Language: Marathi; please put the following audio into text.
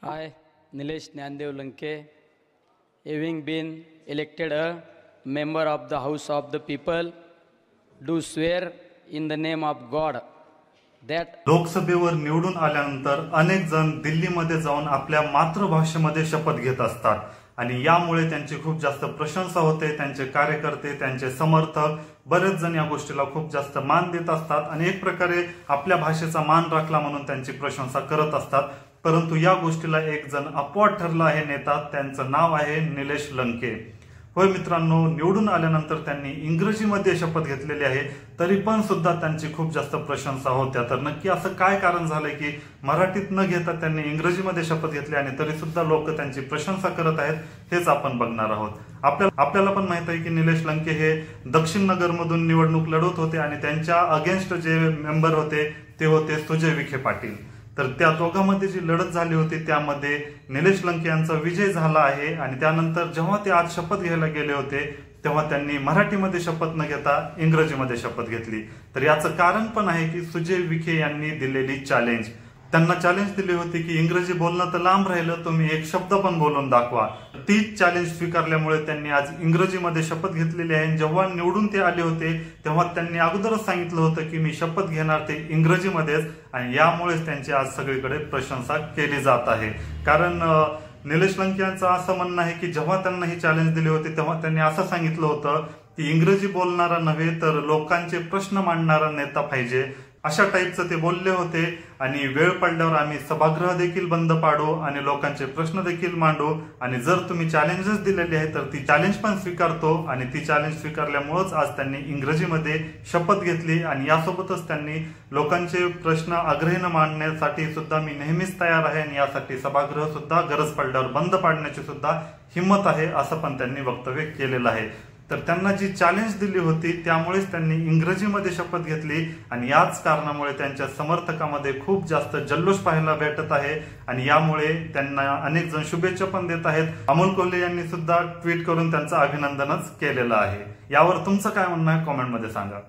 I, Nilesh Nyandev Lanke, having been elected a member of the House of the People, do swear in the name of God that लोकसभेवर निवडून आल्यानंतर अनेक जण दिल्लीमध्ये जाऊन आपल्या मातृभाषेमध्ये शपथ घेत असतात आणि यामुळे त्यांची खूप जास्त प्रशंसा होते। त्यांचे कार्यकर्ते, त्यांचे समर्थक बरेच जण या गोष्टीला खूप जास्त मान देत असतात आणि एक प्रकारे आपल्या भाषेचा मान राखला म्हणून त्यांची प्रशंसा करत असतात। परंतु या गोष्टीला एक जण अपवाद ठरला आहे नेता, त्यांचं नाव आहे निलेश लंके। होय मित्रांनो, निवडून आल्यानंतर त्यांनी इंग्रजीमध्ये शपथ घेतलेली आहे, तरी पण सुद्धा त्यांची खूप जास्त प्रशंसा होत्या। तर नक्की असं काय कारण झालंय की मराठीत न घेता त्यांनी इंग्रजीमध्ये शपथ घेतली आणि तरी सुद्धा लोक त्यांची प्रशंसा करत आहेत, हेच आपण बघणार आहोत। आपल्याला पण माहित आहे की निलेश लंके हे दक्षिण नगर मधून निवडणूक लढवत होते आणि त्यांच्या अगेन्स्ट जे मेंबर होते ते होते सुजय विखे पाटील। तर त्या दोघांमध्ये जी लढत झाली होती त्यामध्ये निलेश लंके यांचा विजय झाला आहे आणि त्यानंतर जेव्हा ते आज शपथ घ्यायला गेले होते तेव्हा त्यांनी मराठीमध्ये शपथ न घेता इंग्रजीमध्ये शपथ घेतली। तर याचं कारण पण आहे की सुजय विखे यांनी दिलेली चॅलेंज, त्यांना चॅलेंज दिली होती की इंग्रजी बोलणं तर लांब राहिलं, तुम्ही एक शब्द पण बोलून दाखवा। तीच चॅलेंज स्वीकारल्यामुळे त्यांनी आज इंग्रजीमध्ये शपथ घेतलेली आहे। जेव्हा निवडून ते आले होते तेव्हा त्यांनी अगोदरच सांगितलं होतं की मी शपथ घेणार ते इंग्रजीमध्येच आणि यामुळेच त्यांची आज सगळीकडे प्रशंसा केली जात आहे। कारण निलेश लंके यांचं असं म्हणणं आहे की जेव्हा त्यांना ही चॅलेंज दिली होती तेव्हा त्यांनी असं सांगितलं होतं की इंग्रजी बोलणारा नव्हे तर लोकांचे प्रश्न मांडणारा नेता पाहिजे, अशा टाईपचं ते बोलले होते। आणि वेळ पडल्यावर आम्ही सभागृह देखील बंद पाडू आणि लोकांचे प्रश्न देखील मांडू आणि जर तुम्ही चॅलेंजेस दिलेली आहे तर ती चॅलेंज पण स्वीकारतो। आणि ती चॅलेंज स्वीकारल्यामुळेच आज त्यांनी इंग्रजीमध्ये शपथ घेतली आणि यासोबतच त्यांनी लोकांचे प्रश्न आग्रहीने मांडण्यासाठी सुद्धा मी नेहमीच तयार आहे आणि यासाठी सभागृह सुद्धा गरज पडल्यावर बंद पाडण्याची सुद्धा हिंमत आहे, असं पण त्यांनी वक्तव्य केलेलं आहे। तर त्यांना जी चॅलेंज दिली होती त्यामुळेच त्यांनी इंग्रजीमध्ये शपथ घेतली आणि याच कारणामुळे त्यांच्या समर्थकांमध्ये खूप जास्त जल्लोष पाहायला भेटत आहे आणि यामुळे त्यांना अनेक जण शुभेच्छा पण देत आहेत। अमोल कोल्हे यांनी सुद्धा ट्विट करून त्यांचं अभिनंदनच केलेलं आहे। यावर तुमचं काय म्हणणं आहे कॉमेंटमध्ये सांगा।